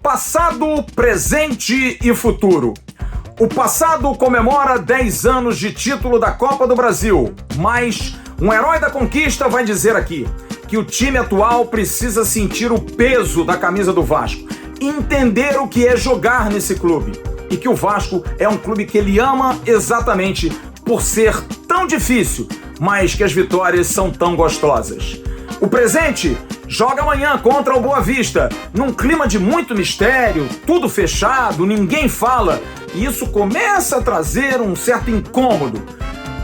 Passado, presente e futuro. O passado comemora 10 anos de título da Copa do Brasil, mas um herói da conquista vai dizer aqui que o time atual precisa sentir o peso da camisa do Vasco, entender o que é jogar nesse clube e que o Vasco é um clube que ele ama exatamente por ser tão difícil, mas que as vitórias são tão gostosas. O presente joga amanhã contra o Boa Vista, num clima de muito mistério, tudo fechado, ninguém fala, e isso começa a trazer um certo incômodo.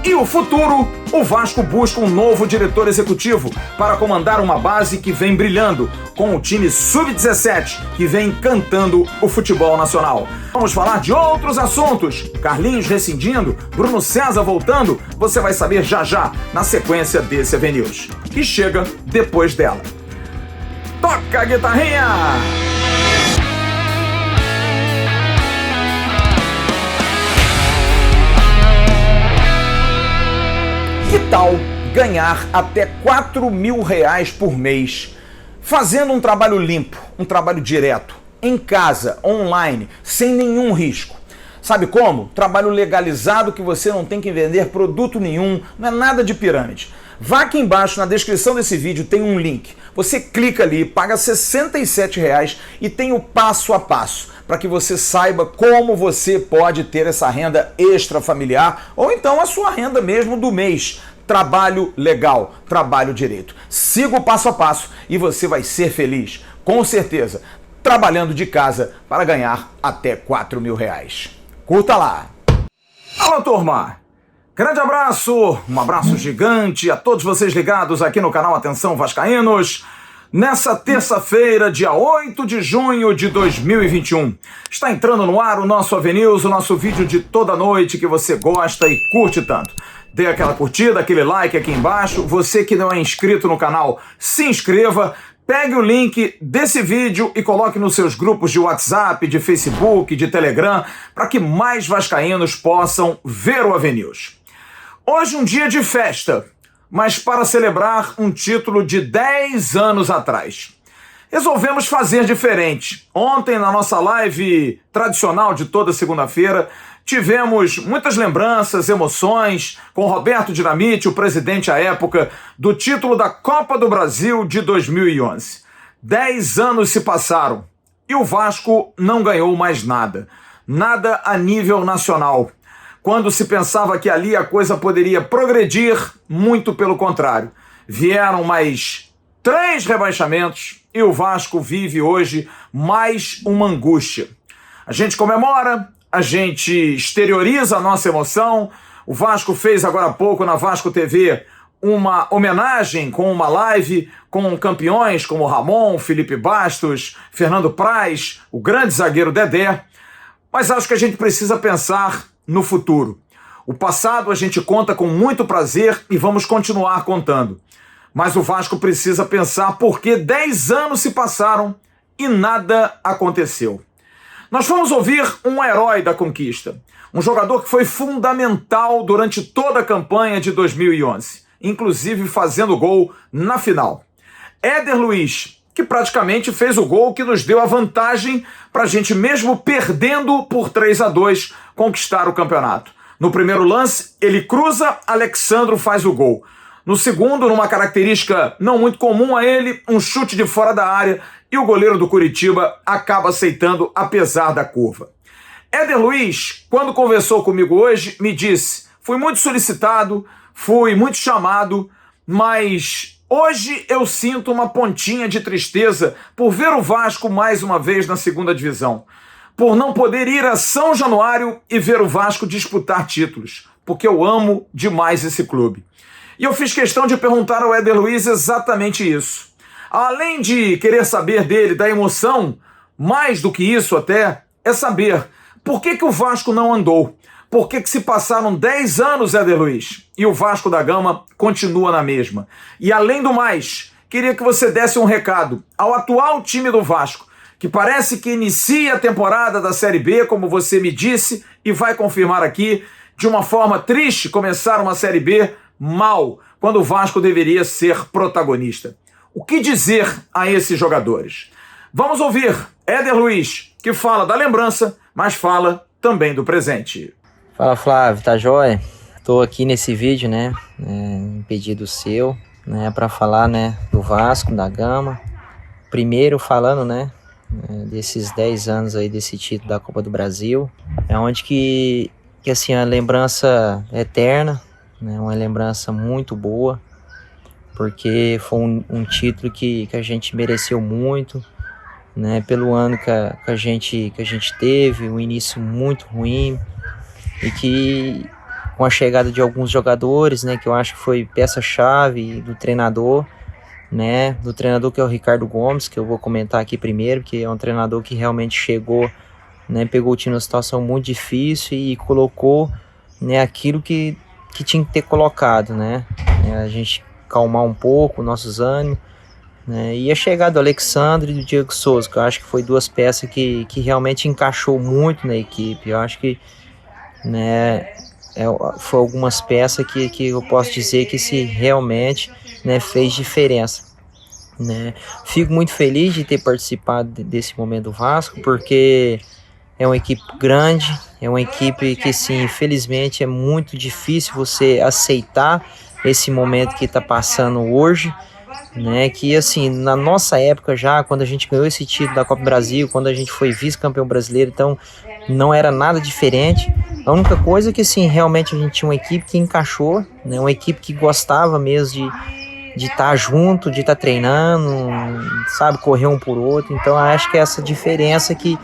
E o futuro, o Vasco busca um novo diretor executivo para comandar uma base que vem brilhando, com o time Sub-17, que vem encantando o futebol nacional. Vamos falar de outros assuntos. Carlinhos rescindindo, Bruno César voltando, você vai saber já já, na sequência desse AVNews, que chega depois dela. Toca a guitarrinha! Que tal ganhar até R$4.000 por mês fazendo um trabalho limpo, um trabalho direto, em casa, online, sem nenhum risco? Sabe como? Trabalho legalizado que você não tem que vender produto nenhum, não é nada de pirâmide. Vá aqui embaixo na descrição desse vídeo, tem um link. Você clica ali, paga R$67 e tem o passo a passo para que você saiba como você pode ter essa renda extra familiar ou então a sua renda mesmo do mês. Trabalho legal, trabalho direito. Siga o passo a passo e você vai ser feliz, com certeza, trabalhando de casa para ganhar até R$4.000. Curta lá! Alô, turma! Grande abraço, um abraço gigante a todos vocês ligados aqui no canal Atenção Vascaínos. Nessa terça-feira, dia 8 de junho de 2021, está entrando no ar o nosso AVNews, o nosso vídeo de toda noite que você gosta e curte tanto. Dê aquela curtida, aquele like aqui embaixo. Você que não é inscrito no canal, se inscreva. Pegue o link desse vídeo e coloque nos seus grupos de WhatsApp, de Facebook, de Telegram, para que mais vascaínos possam ver o AVNews. Hoje um dia de festa, mas para celebrar um título de 10 anos atrás. Resolvemos fazer diferente. Ontem, na nossa live tradicional de toda segunda-feira, tivemos muitas lembranças, emoções com Roberto Dinamite, o presidente à época, do título da Copa do Brasil de 2011. 10 anos se passaram e o Vasco não ganhou mais nada. Nada a nível nacional. Quando se pensava que ali a coisa poderia progredir, muito pelo contrário. Vieram mais 3 rebaixamentos e o Vasco vive hoje mais uma angústia. A gente comemora, a gente exterioriza a nossa emoção. O Vasco fez agora há pouco na Vasco TV uma homenagem com uma live com campeões como Ramon, Felipe Bastos, Fernando Praz, o grande zagueiro Dedé. Mas acho que a gente precisa pensar no futuro. O passado a gente conta com muito prazer e vamos continuar contando. Mas o Vasco precisa pensar por que 10 anos se passaram e nada aconteceu. Nós vamos ouvir um herói da conquista, um jogador que foi fundamental durante toda a campanha de 2011, inclusive fazendo gol na final. Éder Luiz, que praticamente fez o gol que nos deu a vantagem para a gente, mesmo perdendo por 3-2, conquistar o campeonato. No primeiro lance, ele cruza, Alexandro faz o gol. No segundo, numa característica não muito comum a ele, um chute de fora da área e o goleiro do Curitiba acaba aceitando apesar da curva. Éder Luiz, quando conversou comigo hoje, me disse: fui muito solicitado, fui muito chamado, mas hoje eu sinto uma pontinha de tristeza por ver o Vasco mais uma vez na segunda divisão, por não poder ir a São Januário e ver o Vasco disputar títulos, porque eu amo demais esse clube. E eu fiz questão de perguntar ao Éder Luiz exatamente isso. Além de querer saber dele, da emoção, mais do que isso até, é saber por que o Vasco não andou. Por que se passaram 10 anos, Éder Luiz, e o Vasco da Gama continua na mesma. E além do mais, queria que você desse um recado ao atual time do Vasco, que parece que inicia a temporada da Série B, como você me disse, e vai confirmar aqui, de uma forma triste, começar uma Série B mal, quando o Vasco deveria ser protagonista. O que dizer a esses jogadores? Vamos ouvir Éder Luiz, que fala da lembrança, mas fala também do presente. Fala, Flávio, tá joia? Tô aqui nesse vídeo, né, em pedido seu, né, para falar, né, do Vasco da Gama. Primeiro falando, né, desses 10 anos aí desse título da Copa do Brasil, é onde que assim, a lembrança eterna, né, uma lembrança muito boa, porque foi um título que a gente mereceu muito, né, pelo ano que a gente teve, um início muito ruim, e que com a chegada de alguns jogadores, né, que eu acho que foi peça-chave do treinador, né, do treinador que é o Ricardo Gomes, que eu vou comentar aqui primeiro, que é um treinador que realmente chegou, né, pegou o time numa situação muito difícil e colocou, né, aquilo que tinha que ter colocado, né, a gente calmar um pouco nossos ânimos, né, e a chegada do Alexandre e do Diego Souza, que eu acho que foi duas peças que realmente encaixou muito na equipe. Eu acho que, né, foi algumas peças que eu posso dizer que se realmente, né, fez diferença, né. Fico muito feliz de ter participado desse momento do Vasco, porque é uma equipe grande, é uma equipe que, sim, infelizmente é muito difícil você aceitar esse momento que está passando hoje, né, que assim, na nossa época já, quando a gente ganhou esse título da Copa do Brasil, quando a gente foi vice-campeão brasileiro, então não era nada diferente. A única coisa é que, assim, realmente a gente tinha uma equipe que encaixou, né, uma equipe que gostava mesmo de estar junto, de estar treinando, sabe, correr um por outro. Então eu acho que é essa diferença que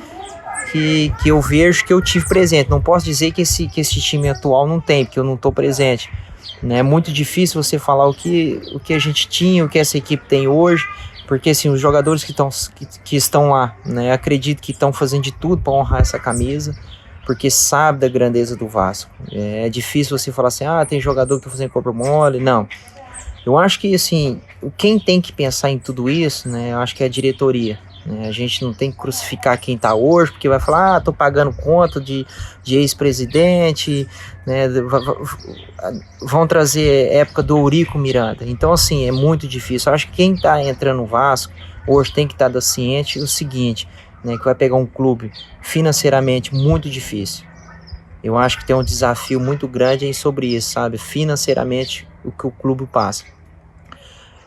eu vejo, que eu tive presente. Não posso dizer que esse time atual não tem, porque eu não estou presente, né? É muito difícil você falar o que a gente tinha, o que essa equipe tem hoje, porque assim, os jogadores que estão lá, né, acredito que estão fazendo de tudo para honrar essa camisa, porque sabe da grandeza do Vasco. É difícil você falar assim, tem jogador que está fazendo corpo mole. Não. Eu acho que assim, quem tem que pensar em tudo isso, né, eu acho que é a diretoria. A gente não tem que crucificar quem está hoje, porque vai falar, tô pagando conta de ex-presidente, né, vão trazer época do Eurico Miranda. Então, assim, é muito difícil. Eu acho que quem está entrando no Vasco hoje tem que estar ciente do seguinte, né, que vai pegar um clube financeiramente muito difícil. Eu acho que tem um desafio muito grande sobre isso, sabe? Financeiramente, o que o clube passa.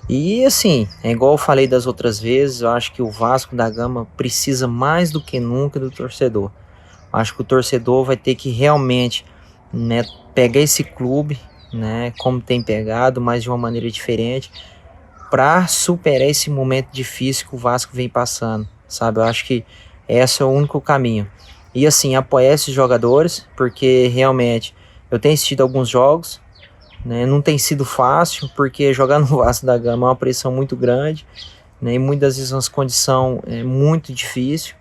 E assim, é igual eu falei das outras vezes, eu acho que o Vasco da Gama precisa mais do que nunca do torcedor. Acho que o torcedor vai ter que realmente, né, pegar esse clube, né, como tem pegado, mas de uma maneira diferente, para superar esse momento difícil que o Vasco vem passando, sabe? Eu acho que esse é o único caminho. E assim, apoiar esses jogadores, porque realmente eu tenho assistido alguns jogos, né, não tem sido fácil, porque jogar no Vasco da Gama é uma pressão muito grande, né, e muitas vezes uma condição muito difícil,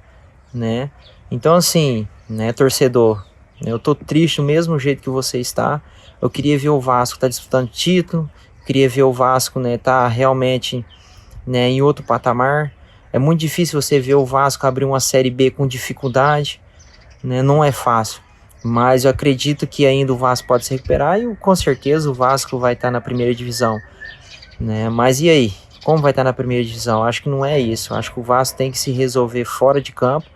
né. Então assim, né, torcedor, eu tô triste do mesmo jeito que você está. Eu queria ver o Vasco tá disputando título, queria ver o Vasco, né, tá realmente, né, em outro patamar. É muito difícil você ver o Vasco abrir uma Série B com dificuldade, né, não é fácil. Mas eu acredito que ainda o Vasco pode se recuperar e com certeza o Vasco vai estar na primeira divisão, né? Mas e aí? Como vai estar na primeira divisão? Acho que não é isso. Acho que o Vasco tem que se resolver fora de campo.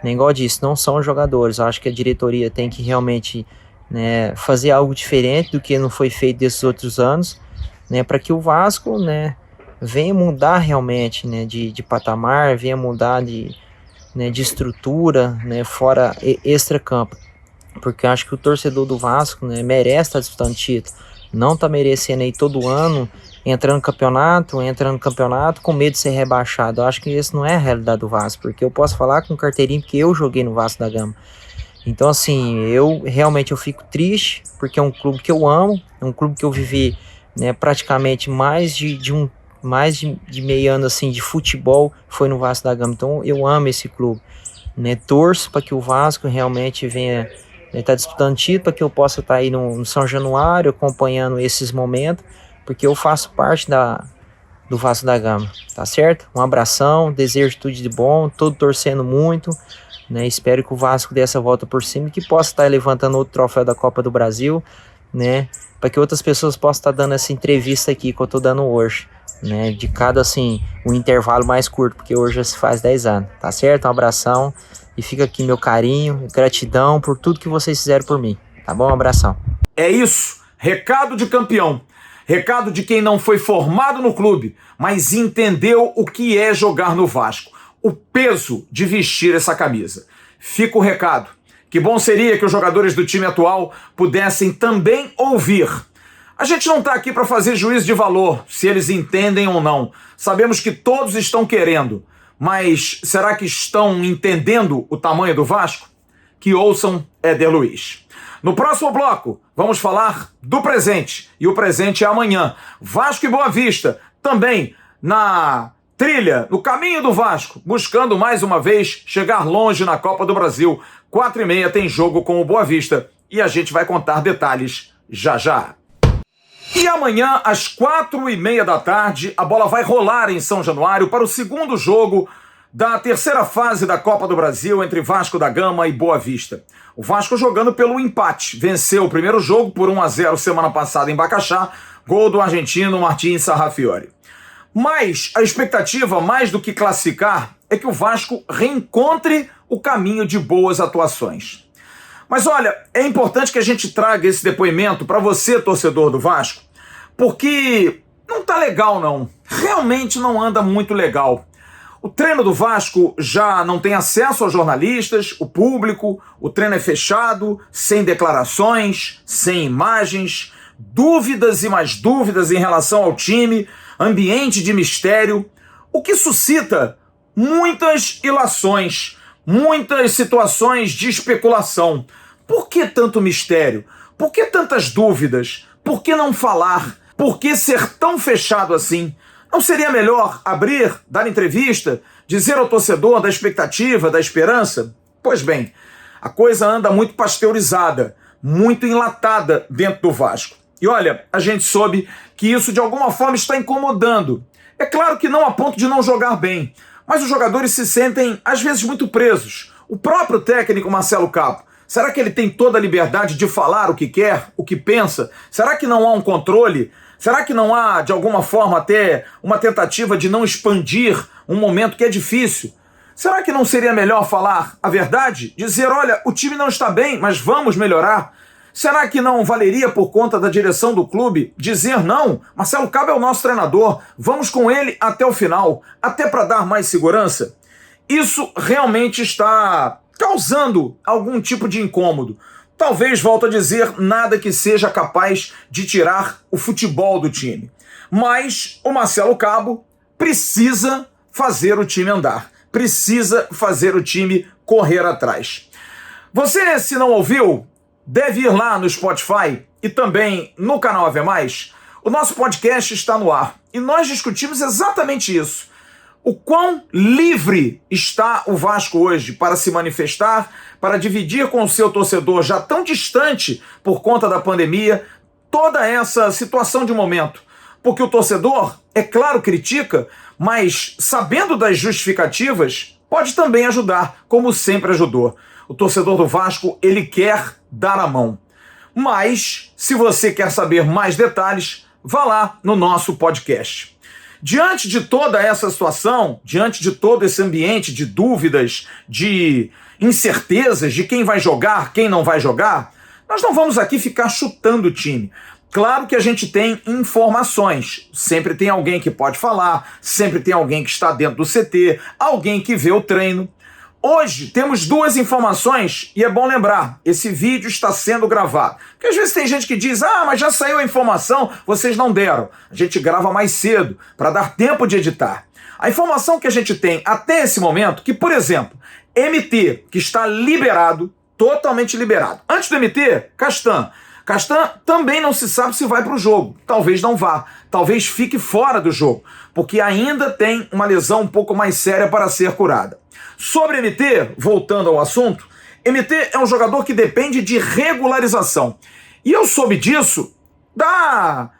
Nem igual eu disse, não são os jogadores. Eu acho que a diretoria tem que realmente, né, fazer algo diferente do que não foi feito desses outros anos, né, para que o Vasco, né, venha mudar realmente, né, de patamar, venha mudar de estrutura, né, fora extra-campo. Porque eu acho que o torcedor do Vasco, né, merece estar disputando título. Não tá merecendo aí todo ano entrando no campeonato com medo de ser rebaixado. Eu acho que isso não é a realidade do Vasco, porque eu posso falar com carteirinha porque eu joguei no Vasco da Gama. Então assim, eu realmente fico triste, porque é um clube que eu amo, é um clube que eu vivi, né, praticamente mais de meio ano assim, de futebol foi no Vasco da Gama. Então eu amo esse clube, né, torço para que o Vasco realmente venha tá disputando título, para que eu possa estar aí no São Januário acompanhando esses momentos, porque eu faço parte do Vasco da Gama, tá certo? Um abração, desejo tudo de bom, todo torcendo muito, né? Espero que o Vasco dê essa volta por cima e que possa estar levantando outro troféu da Copa do Brasil, né? Para que outras pessoas possam estar dando essa entrevista aqui que eu tô dando hoje. né, de cada, assim, um intervalo mais curto, porque hoje já se faz 10 anos, tá certo? Um abração e fica aqui meu carinho, gratidão por tudo que vocês fizeram por mim, tá bom? Um abração. É isso, recado de campeão, recado de quem não foi formado no clube, mas entendeu o que é jogar no Vasco, o peso de vestir essa camisa. Fica o recado. Que bom seria que os jogadores do time atual pudessem também ouvir. A gente não está aqui para fazer juízo de valor, se eles entendem ou não. Sabemos que todos estão querendo, mas será que estão entendendo o tamanho do Vasco? Que ouçam Éder Luiz. No próximo bloco, vamos falar do presente. E o presente é amanhã. Vasco e Boa Vista, também na trilha, no caminho do Vasco, buscando mais uma vez chegar longe na Copa do Brasil. 4h30 tem jogo com o Boa Vista e a gente vai contar detalhes já já. E amanhã, às 4h30 da tarde, a bola vai rolar em São Januário para o segundo jogo da terceira fase da Copa do Brasil entre Vasco da Gama e Boa Vista. O Vasco jogando pelo empate. Venceu o primeiro jogo por 1-0 semana passada em Bacaxá, gol do argentino Martín Sarrafiori. Mas a expectativa, mais do que classificar, é que o Vasco reencontre o caminho de boas atuações. Mas olha, é importante que a gente traga esse depoimento para você, torcedor do Vasco, porque não tá legal não, realmente não anda muito legal. O treino do Vasco já não tem acesso aos jornalistas, o público, o treino é fechado, sem declarações, sem imagens, dúvidas e mais dúvidas em relação ao time, ambiente de mistério, o que suscita muitas ilações, muitas situações de especulação. Por que tanto mistério? Por que tantas dúvidas? Por que não falar? Por que ser tão fechado assim? Não seria melhor abrir, dar entrevista, dizer ao torcedor da expectativa, da esperança? Pois bem, a coisa anda muito pasteurizada, muito enlatada dentro do Vasco. E olha, a gente soube que isso de alguma forma está incomodando. É claro que não a ponto de não jogar bem, mas os jogadores se sentem às vezes muito presos. O próprio técnico Marcelo Cabo, será que ele tem toda a liberdade de falar o que quer, o que pensa? Será que não há um controle? Será que não há, de alguma forma, até uma tentativa de não expandir um momento que é difícil? Será que não seria melhor falar a verdade? Dizer, olha, o time não está bem, mas vamos melhorar? Será que não valeria, por conta da direção do clube, dizer não, Marcelo Cabo é o nosso treinador, vamos com ele até o final, até para dar mais segurança? Isso realmente está causando algum tipo de incômodo. Talvez, volto a dizer, nada que seja capaz de tirar o futebol do time. Mas o Marcelo Cabo precisa fazer o time andar, precisa fazer o time correr atrás. Você, se não ouviu, deve ir lá no Spotify e também no canal AV+. O nosso podcast está no ar e nós discutimos exatamente isso. O quão livre está o Vasco hoje para se manifestar, para dividir com o seu torcedor já tão distante por conta da pandemia, toda essa situação de momento. Porque o torcedor, é claro, critica, mas sabendo das justificativas, pode também ajudar, como sempre ajudou. O torcedor do Vasco, ele quer dar a mão. Mas, se você quer saber mais detalhes, vá lá no nosso podcast. Diante de toda essa situação, diante de todo esse ambiente de dúvidas, de incertezas de quem vai jogar, quem não vai jogar, nós não vamos aqui ficar chutando o time. Claro que a gente tem informações, sempre tem alguém que pode falar, sempre tem alguém que está dentro do CT, alguém que vê o treino. Hoje temos duas informações e é bom lembrar, esse vídeo está sendo gravado. Porque às vezes tem gente que diz, mas já saiu a informação, vocês não deram. A gente grava mais cedo, para dar tempo de editar. A informação que a gente tem até esse momento, que por exemplo, MT, que está liberado, totalmente liberado. Antes do MT, Castan. Castan também não se sabe se vai para o jogo. Talvez não vá, talvez fique fora do jogo, porque ainda tem uma lesão um pouco mais séria para ser curada. Sobre MT, voltando ao assunto, MT é um jogador que depende de regularização. E eu soube disso da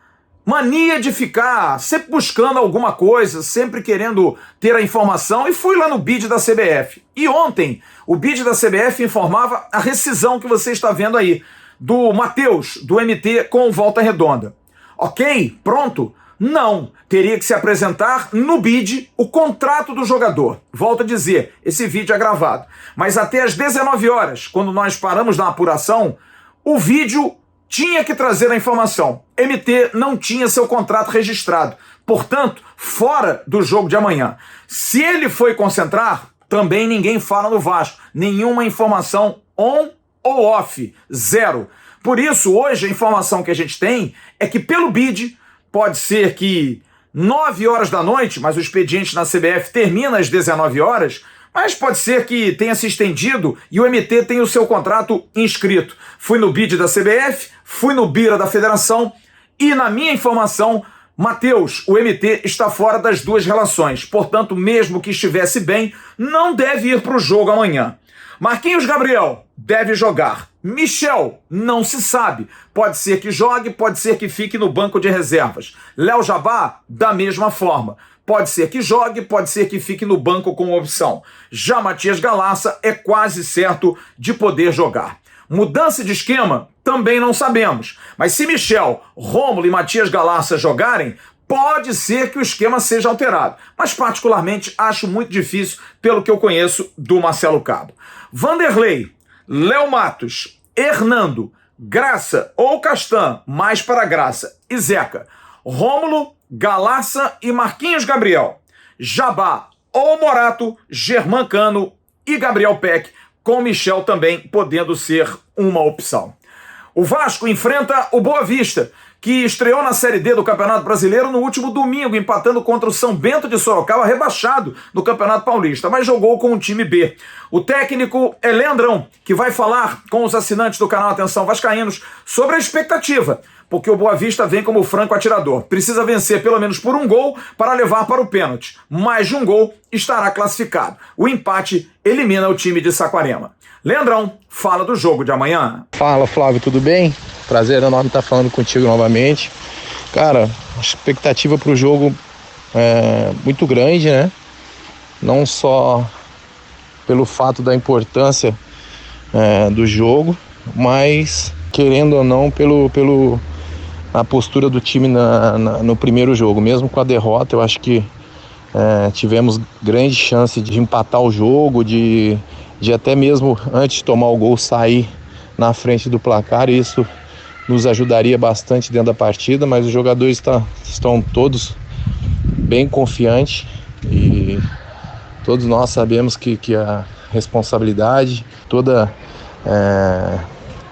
mania de ficar sempre buscando alguma coisa, sempre querendo ter a informação, e fui lá no BID da CBF. E ontem, o BID da CBF informava a rescisão que você está vendo aí, do Matheus, do MT com Volta Redonda. Ok? Pronto? Não, teria que se apresentar no BID o contrato do jogador. Volto a dizer, esse vídeo é gravado. Mas até às 19 horas, quando nós paramos na apuração, o vídeo tinha que trazer a informação. MT não tinha seu contrato registrado, portanto, fora do jogo de amanhã. Se ele foi concentrar, também ninguém fala no Vasco. Nenhuma informação on ou off, zero. Por isso, hoje, a informação que a gente tem é que pelo BID, pode ser que 9 horas da noite, mas o expediente na CBF termina às 19 horas, mas pode ser que tenha se estendido e o MT tenha o seu contrato inscrito. Fui no BID da CBF, fui no BIRA da Federação e, na minha informação, Matheus, o MT está fora das duas relações. Portanto, mesmo que estivesse bem, não deve ir para o jogo amanhã. Marquinhos Gabriel deve jogar. Michel, não se sabe. Pode ser que jogue, pode ser que fique no banco de reservas. Léo Jabá, da mesma forma. Pode ser que jogue, pode ser que fique no banco com opção. Já Matias Galaça é quase certo de poder jogar. Mudança de esquema? Também não sabemos. Mas se Michel, Rômulo e Matias Galaça jogarem, pode ser que o esquema seja alterado. Mas particularmente acho muito difícil pelo que eu conheço do Marcelo Cabo. Vanderlei, Léo Matos, Hernando, Graça ou Castan, mais para Graça, e Zeca, Rômulo, Galaça e Marquinhos Gabriel, Jabá ou Morato, Germancano e Gabriel Peck, com Michel também podendo ser uma opção. O Vasco enfrenta o Boa Vista, que estreou na Série D do Campeonato Brasileiro no último domingo, empatando contra o São Bento de Sorocaba, rebaixado do Campeonato Paulista, mas jogou com o time B. O técnico é Leandrão, que vai falar com os assinantes do canal Atenção Vascaínos sobre a expectativa, porque o Boa Vista vem como franco atirador. Precisa vencer pelo menos por um gol para levar para o pênalti. Mais de um gol estará classificado. O empate elimina o time de Saquarema. Leandrão, fala do jogo de amanhã. Fala, Flávio, tudo bem? Prazer enorme estar falando contigo novamente. Cara, a expectativa para o jogo é muito grande, né? Não só pelo fato da importância do jogo, mas, querendo ou não, a postura do time no primeiro jogo. Mesmo com a derrota, eu acho que tivemos grande chance de empatar o jogo, de até mesmo antes de tomar o gol sair na frente do placar, e isso nos ajudaria bastante dentro da partida, mas os jogadores estão todos bem confiantes e todos nós sabemos que a responsabilidade, toda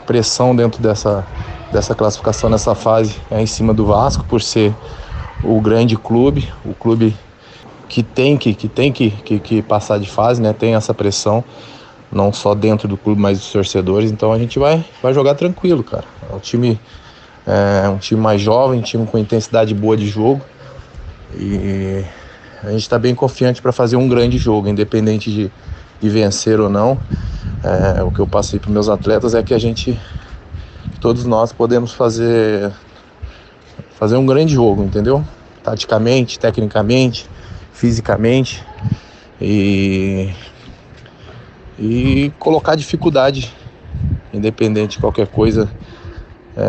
pressão dentro dessa classificação nessa fase é em cima do Vasco, por ser o grande clube, o clube que tem que passar de fase, né? Tem essa pressão, não só dentro do clube, mas dos torcedores. Então a gente vai jogar tranquilo, cara. É um time mais jovem, um time com intensidade boa de jogo, e a gente está bem confiante para fazer um grande jogo, independente de vencer ou não. O que eu passei para meus atletas é que todos nós podemos fazer um grande jogo, entendeu? Taticamente, tecnicamente, fisicamente, e colocar dificuldade, independente de qualquer coisa,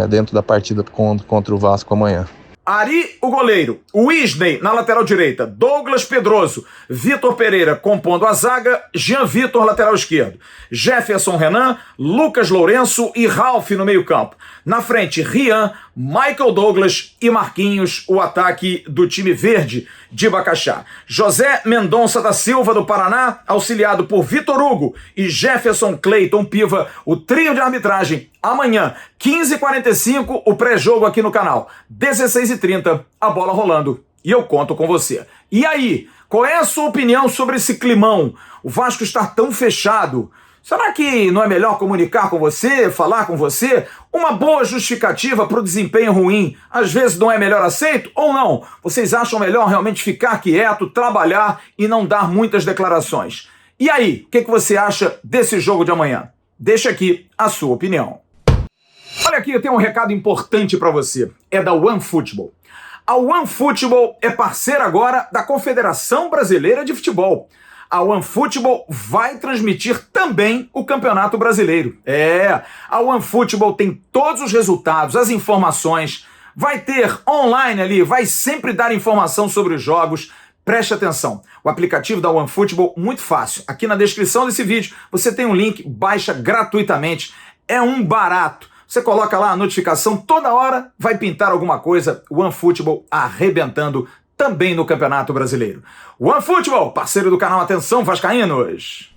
dentro da partida contra o Vasco amanhã. Ari, o goleiro, Wesley na lateral direita, Douglas Pedroso, Vitor Pereira compondo a zaga, Jean Vitor lateral esquerdo, Jefferson Renan, Lucas Lourenço e Ralf no meio campo. Na frente, Rian, Michael Douglas e Marquinhos, o ataque do time verde de Bacaxá. José Mendonça da Silva do Paraná, auxiliado por Vitor Hugo e Jefferson Cleiton Piva, o trio de arbitragem. Amanhã, 15h45, o pré-jogo aqui no canal. 16h30, a bola rolando. E eu conto com você. E aí, qual é a sua opinião sobre esse climão? O Vasco está tão fechado. Será que não é melhor comunicar com você, falar com você? Uma boa justificativa para o desempenho ruim, às vezes não é melhor aceito ou não? Vocês acham melhor realmente ficar quieto, trabalhar e não dar muitas declarações? E aí, o que você acha desse jogo de amanhã? Deixa aqui a sua opinião. Olha aqui, eu tenho um recado importante para você. É da OneFootball. A OneFootball é parceira agora da Confederação Brasileira de Futebol. A OneFootball vai transmitir também o Campeonato Brasileiro. A OneFootball tem todos os resultados, as informações, vai ter online ali, vai sempre dar informação sobre os jogos. Preste atenção, o aplicativo da OneFootball, muito fácil. Aqui na descrição desse vídeo você tem um link, baixa gratuitamente, é um barato. Você coloca lá a notificação, toda hora vai pintar alguma coisa, OneFootball arrebentando também no Campeonato Brasileiro. OneFootball, parceiro do canal Atenção Vascaínos.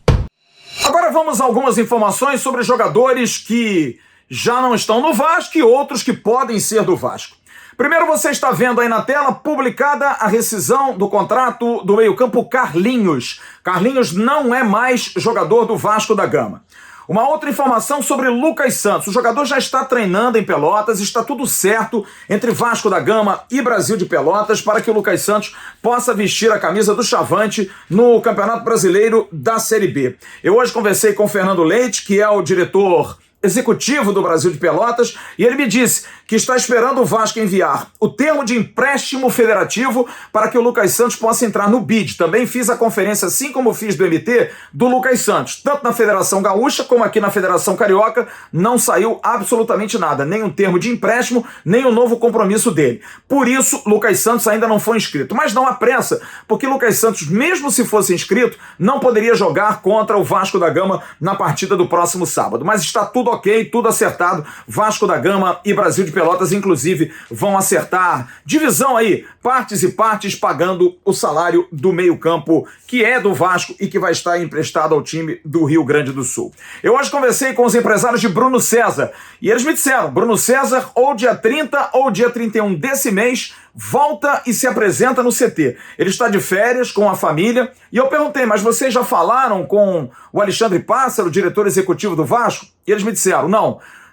Agora vamos a algumas informações sobre jogadores que já não estão no Vasco e outros que podem ser do Vasco. Primeiro, você está vendo aí na tela, publicada a rescisão do contrato do meio-campo Carlinhos. Carlinhos não é mais jogador do Vasco da Gama. Uma outra informação sobre Lucas Santos. O jogador já está treinando em Pelotas, está tudo certo entre Vasco da Gama e Brasil de Pelotas para que o Lucas Santos possa vestir a camisa do Chavante no Campeonato Brasileiro da Série B. Eu hoje conversei com o Fernando Leite, que é o diretor executivo do Brasil de Pelotas, e ele me disse que está esperando o Vasco enviar o termo de empréstimo federativo para que o Lucas Santos possa entrar no BID. Também fiz a conferência, assim como fiz do MT, do Lucas Santos. Tanto na Federação Gaúcha como aqui na Federação Carioca, não saiu absolutamente nada. Nem um termo de empréstimo, nem um novo compromisso dele. Por isso, Lucas Santos ainda não foi inscrito. Mas não há pressa, porque Lucas Santos, mesmo se fosse inscrito, não poderia jogar contra o Vasco da Gama na partida do próximo sábado. Mas está tudo ok, tudo acertado. Vasco da Gama e Brasil de Pelotas, inclusive, vão acertar divisão aí, partes e partes, pagando o salário do meio-campo, que é do Vasco e que vai estar emprestado ao time do Rio Grande do Sul. Eu hoje conversei com os empresários de Bruno César e eles me disseram, Bruno César, ou dia 30 ou dia 31 desse mês, volta e se apresenta no CT. Ele está de férias com a família e eu perguntei, mas vocês já falaram com o Alexandre Pássaro, diretor executivo do Vasco? E eles me disseram,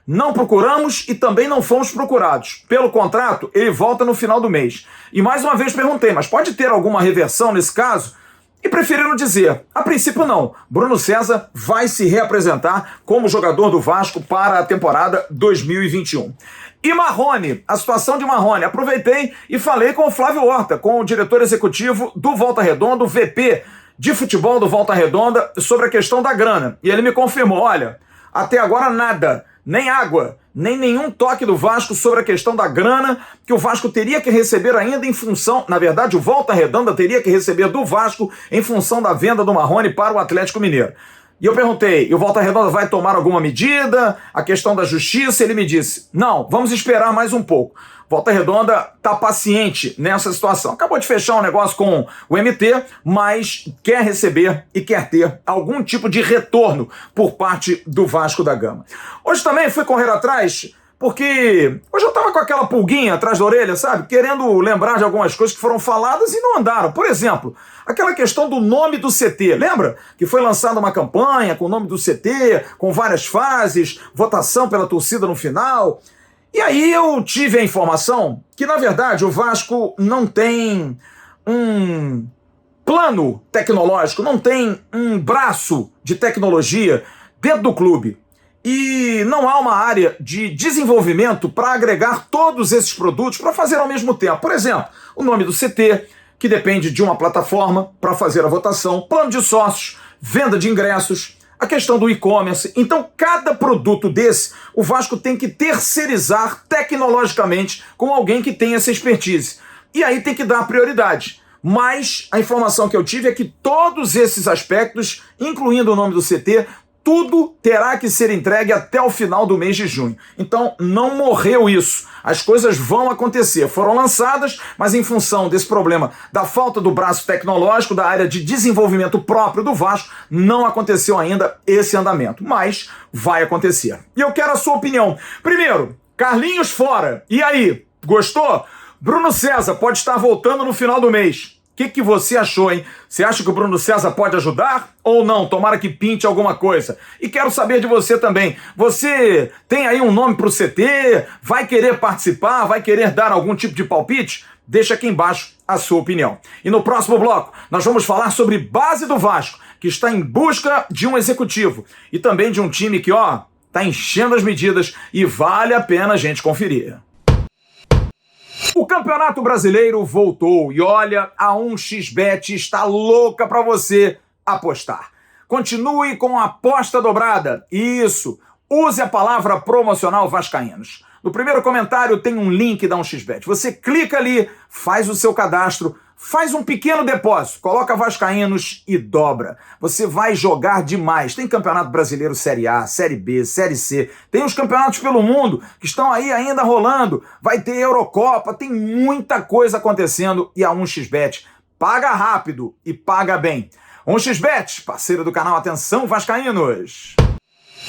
não procuramos e também não fomos procurados. Pelo contrato, ele volta no final do mês. E mais uma vez perguntei, mas pode ter alguma reversão nesse caso? E preferiram dizer, a princípio não, Bruno César vai se reapresentar como jogador do Vasco para a temporada 2021. E Marrone, a situação de Marrone, aproveitei e falei com o Flávio Horta, com o diretor executivo do Volta Redonda, o VP de futebol do Volta Redonda, sobre a questão da grana. E ele me confirmou, olha, até agora nada, nem água, nem nenhum toque do Vasco sobre a questão da grana que o Vasco teria que receber ainda em função, na verdade o Volta Redonda teria que receber do Vasco em função da venda do Marrone para o Atlético Mineiro. E eu perguntei, e o Volta Redonda vai tomar alguma medida? A questão da justiça? Ele me disse, não, vamos esperar mais um pouco. Volta Redonda está paciente nessa situação. Acabou de fechar um negócio com o MT, mas quer receber e quer ter algum tipo de retorno por parte do Vasco da Gama. Hoje também fui correr atrás, porque hoje eu estava com aquela pulguinha atrás da orelha, sabe? Querendo lembrar de algumas coisas que foram faladas e não andaram. Por exemplo, aquela questão do nome do CT. Lembra? Que foi lançada uma campanha com o nome do CT, com várias fases, votação pela torcida no final. E aí eu tive a informação que, na verdade, o Vasco não tem um plano tecnológico, não tem um braço de tecnologia dentro do clube. E não há uma área de desenvolvimento para agregar todos esses produtos para fazer ao mesmo tempo. Por exemplo, o nome do CT, que depende de uma plataforma para fazer a votação, plano de sócios, venda de ingressos, a questão do e-commerce. Então, cada produto desse, o Vasco tem que terceirizar tecnologicamente com alguém que tem essa expertise. E aí tem que dar prioridade. Mas a informação que eu tive é que todos esses aspectos, incluindo o nome do CT, tudo terá que ser entregue até o final do mês de junho. Então, não morreu isso. As coisas vão acontecer. Foram lançadas, mas em função desse problema da falta do braço tecnológico, da área de desenvolvimento próprio do Vasco, não aconteceu ainda esse andamento. Mas vai acontecer. E eu quero a sua opinião. Primeiro, Carlinhos fora. E aí, gostou? Bruno César pode estar voltando no final do mês. O que você achou, hein? Você acha que o Bruno César pode ajudar ou não? Tomara que pinte alguma coisa. E quero saber de você também. Você tem aí um nome para o CT? Vai querer participar? Vai querer dar algum tipo de palpite? Deixa aqui embaixo a sua opinião. E no próximo bloco, nós vamos falar sobre base do Vasco, que está em busca de um executivo. E também de um time que, está enchendo as medidas e vale a pena a gente conferir. O Campeonato Brasileiro voltou e olha, a 1xBet está louca para você apostar. Continue com a aposta dobrada. Isso, use a palavra promocional Vascaínos. No primeiro comentário tem um link da 1xBet. Você clica ali, faz o seu cadastro, faz um pequeno depósito, coloca vascaínos e dobra. Você vai jogar demais. Tem Campeonato Brasileiro Série A, Série B, Série C. Tem os campeonatos pelo mundo que estão aí ainda rolando. Vai ter Eurocopa, tem muita coisa acontecendo e a 1xBet paga rápido e paga bem. 1xBet, parceiro do canal Atenção Vascaínos.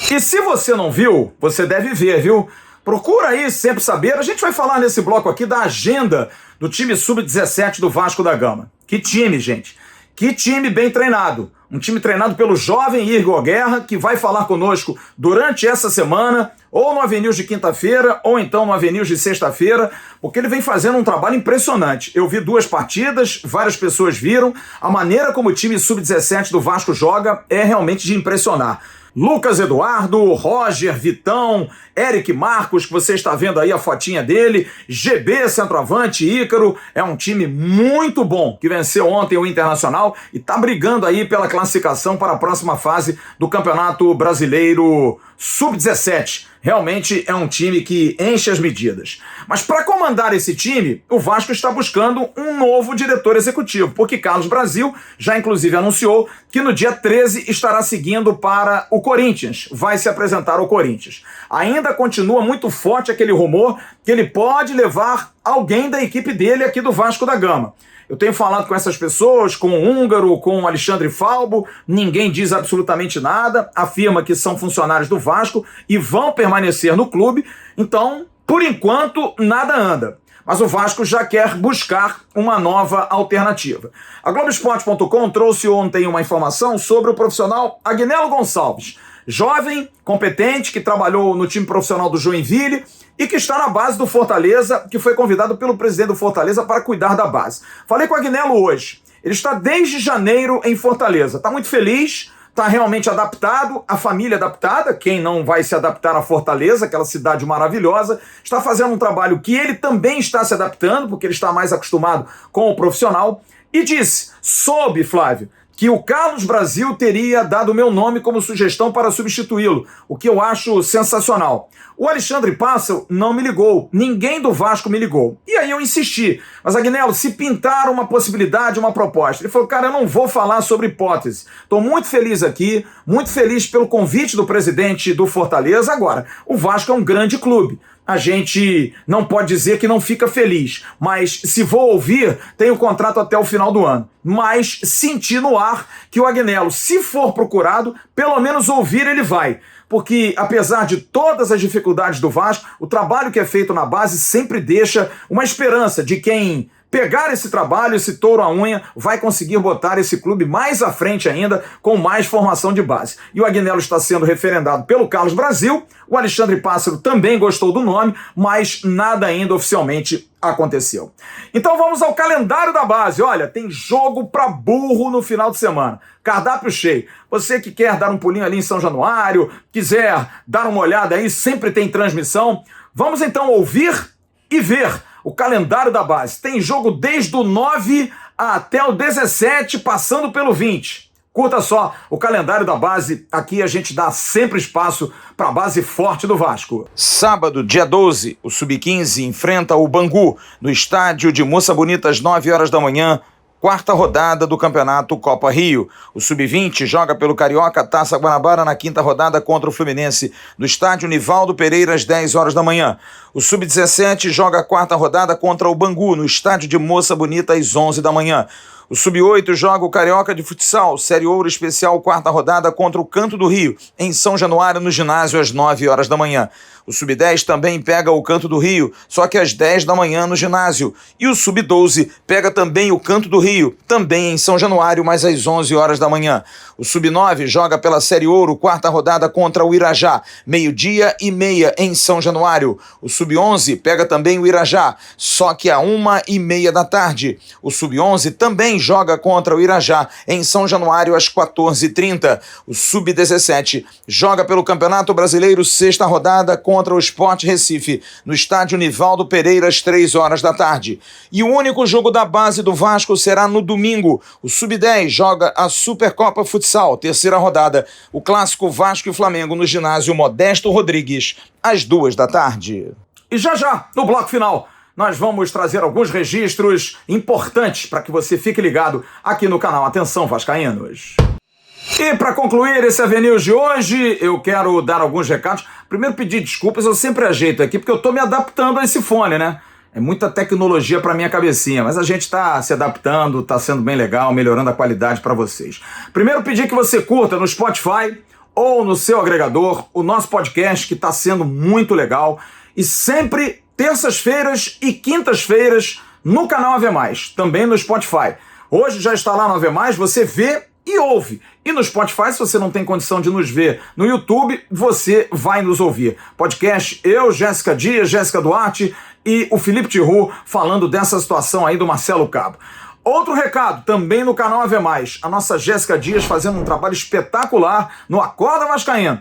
E se você não viu, você deve ver, viu? Procura aí sempre saber. A gente vai falar nesse bloco aqui da agenda do time Sub-17 do Vasco da Gama. Que time, gente. Que time bem treinado. Um time treinado pelo jovem Igor Guerra, que vai falar conosco durante essa semana, ou no Avenil de quinta-feira, ou então no Avenil de sexta-feira, porque ele vem fazendo um trabalho impressionante. Eu vi 2 partidas, várias pessoas viram. A maneira como o time Sub-17 do Vasco joga é realmente de impressionar. Lucas Eduardo, Roger, Vitão, Eric Marcos, que você está vendo aí a fotinha dele, GB, centroavante, Ícaro, é um time muito bom, que venceu ontem o Internacional e está brigando aí pela classificação para a próxima fase do Campeonato Brasileiro Sub-17. Realmente é um time que enche as medidas. Mas para comandar esse time, o Vasco está buscando um novo diretor executivo, porque Carlos Brasil já inclusive anunciou que no dia 13 estará seguindo para o Corinthians, vai se apresentar ao Corinthians. Ainda continua muito forte aquele rumor que ele pode levar alguém da equipe dele aqui do Vasco da Gama. Eu tenho falado com essas pessoas, com o Húngaro, com o Alexandre Falbo, ninguém diz absolutamente nada, afirma que são funcionários do Vasco e vão permanecer no clube, então, por enquanto, nada anda. Mas o Vasco já quer buscar uma nova alternativa. A Globoesporte.com trouxe ontem uma informação sobre o profissional Agnello Gonçalves, jovem, competente, que trabalhou no time profissional do Joinville e que está na base do Fortaleza, que foi convidado pelo presidente do Fortaleza para cuidar da base. Falei com o Agnello hoje. Ele está desde janeiro em Fortaleza. Está muito feliz, está realmente adaptado, a família adaptada, quem não vai se adaptar a Fortaleza, aquela cidade maravilhosa, está fazendo um trabalho que ele também está se adaptando, porque ele está mais acostumado com o profissional, e soube, Flávio, que o Carlos Brasil teria dado meu nome como sugestão para substituí-lo, o que eu acho sensacional. O Alexandre Pássaro não me ligou, ninguém do Vasco me ligou. E aí eu insisti, mas Agnello, se pintar uma possibilidade, uma proposta. Ele falou, cara, eu não vou falar sobre hipótese. Estou muito feliz aqui, muito feliz pelo convite do presidente do Fortaleza. Agora, o Vasco é um grande clube. A gente não pode dizer que não fica feliz, mas se vou ouvir, tem o contrato até o final do ano. Mas senti no ar que o Agnello, se for procurado, pelo menos ouvir ele vai. Porque, apesar de todas as dificuldades do Vasco, o trabalho que é feito na base sempre deixa uma esperança de quem pegar esse trabalho, esse touro à unha, vai conseguir botar esse clube mais à frente ainda, com mais formação de base. E o Agnello está sendo referendado pelo Carlos Brasil, o Alexandre Pássaro também gostou do nome, mas nada ainda oficialmente aconteceu. Então vamos ao calendário da base. Olha, tem jogo pra burro no final de semana. Cardápio cheio. Você que quer dar um pulinho ali em São Januário, quiser dar uma olhada aí, sempre tem transmissão. Vamos então ouvir e ver o calendário da base. Tem jogo desde o 9 até o 17, passando pelo 20. Curta só o calendário da base. Aqui a gente dá sempre espaço para a base forte do Vasco. Sábado, dia 12, o Sub-15 enfrenta o Bangu no estádio de Moça Bonita às 9 horas da manhã. Quarta rodada do Campeonato Copa Rio. O Sub-20 joga pelo Carioca Taça Guanabara na quinta rodada contra o Fluminense no estádio Nivaldo Pereira às 10 horas da manhã. O Sub-17 joga a quarta rodada contra o Bangu no estádio de Moça Bonita às 11 da manhã. O Sub-8 joga o Carioca de Futsal, Série Ouro Especial, quarta rodada contra o Canto do Rio, em São Januário, no ginásio, às 9 horas da manhã. O Sub-10 também pega o Canto do Rio, só que às 10 da manhã no ginásio. E o Sub-12 pega também o Canto do Rio, também em São Januário, mas às 11 horas da manhã. O Sub-9 joga pela Série Ouro, quarta rodada contra o Irajá, 12h30 em São Januário. O Sub-11 pega também o Irajá, só que às 1h30 da tarde. O Sub-11 também joga contra o Irajá, em São Januário, às 14h30. O Sub-17 joga pelo Campeonato Brasileiro, sexta rodada, contra o Sport Recife, no estádio Nivaldo Pereira, às 3 horas da tarde. E o único jogo da base do Vasco será no domingo. O Sub-10 joga a Supercopa Futsal, terceira rodada, o clássico Vasco e Flamengo no ginásio Modesto Rodrigues, às 2 da tarde. E já, no bloco final, nós vamos trazer alguns registros importantes para que você fique ligado aqui no canal Atenção Vascaínos. E para concluir esse AVNews de hoje, eu quero dar alguns recados. Primeiro, pedir desculpas, eu sempre ajeito aqui, porque eu estou me adaptando a esse fone, né? É muita tecnologia para minha cabecinha, mas a gente está se adaptando, está sendo bem legal, melhorando a qualidade para vocês. Primeiro, pedir que você curta no Spotify ou no seu agregador o nosso podcast, que está sendo muito legal. E sempre terças-feiras e quintas-feiras no canal AV+, também no Spotify. Hoje já está lá no AV+, você vê e ouve. E no Spotify, se você não tem condição de nos ver no YouTube, você vai nos ouvir. Podcast, eu, Jéssica Dias, Jéssica Duarte e o Felipe Tiru falando dessa situação aí do Marcelo Cabo. Outro recado, também no canal AV+, a nossa Jéssica Dias fazendo um trabalho espetacular no Acorda Vascaíno.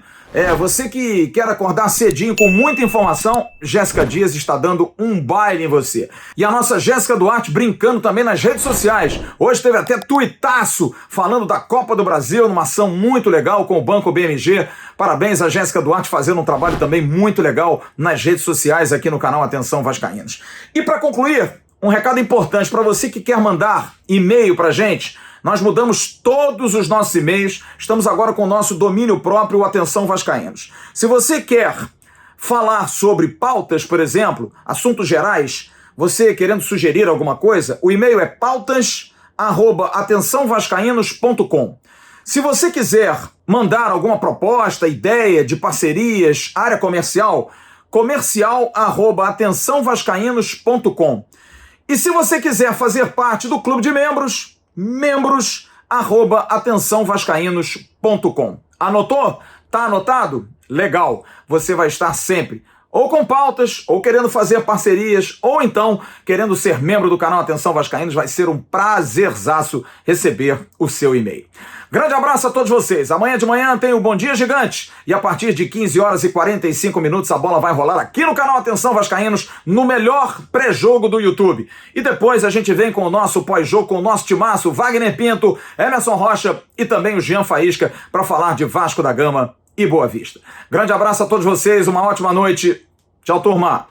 Você que quer acordar cedinho com muita informação, Jéssica Dias está dando um baile em você. E a nossa Jéssica Duarte brincando também nas redes sociais. Hoje teve até tuitaço falando da Copa do Brasil, numa ação muito legal com o Banco BMG. Parabéns a Jéssica Duarte fazendo um trabalho também muito legal nas redes sociais aqui no canal Atenção Vascaínos. E para concluir, um recado importante para você que quer mandar e-mail para a gente. Nós mudamos todos os nossos e-mails, estamos agora com o nosso domínio próprio, Atenção Vascaínos. Se você quer falar sobre pautas, por exemplo, assuntos gerais, você querendo sugerir alguma coisa, o e-mail é pautas@atençãovascaínos.com. Se você quiser mandar alguma proposta, ideia de parcerias, área comercial, comercial@atençãovascaínos.com. E se você quiser fazer parte do clube de membros@atençãovascaínos.com. Anotou? Tá anotado? Legal. Você vai estar sempre ou com pautas, ou querendo fazer parcerias, ou então querendo ser membro do canal Atenção Vascaínos. Vai ser um prazerzaço receber o seu e-mail. Grande abraço a todos vocês. Amanhã de manhã tem o Bom Dia Gigante. E a partir de 15 horas e 45 minutos a bola vai rolar aqui no canal Atenção Vascaínos, no melhor pré-jogo do YouTube. E depois a gente vem com o nosso pós-jogo, com o nosso timaço, Wagner Pinto, Emerson Rocha e também o Jean Faísca para falar de Vasco da Gama e Boa Vista. Grande abraço a todos vocês, uma ótima noite. Tchau, turma.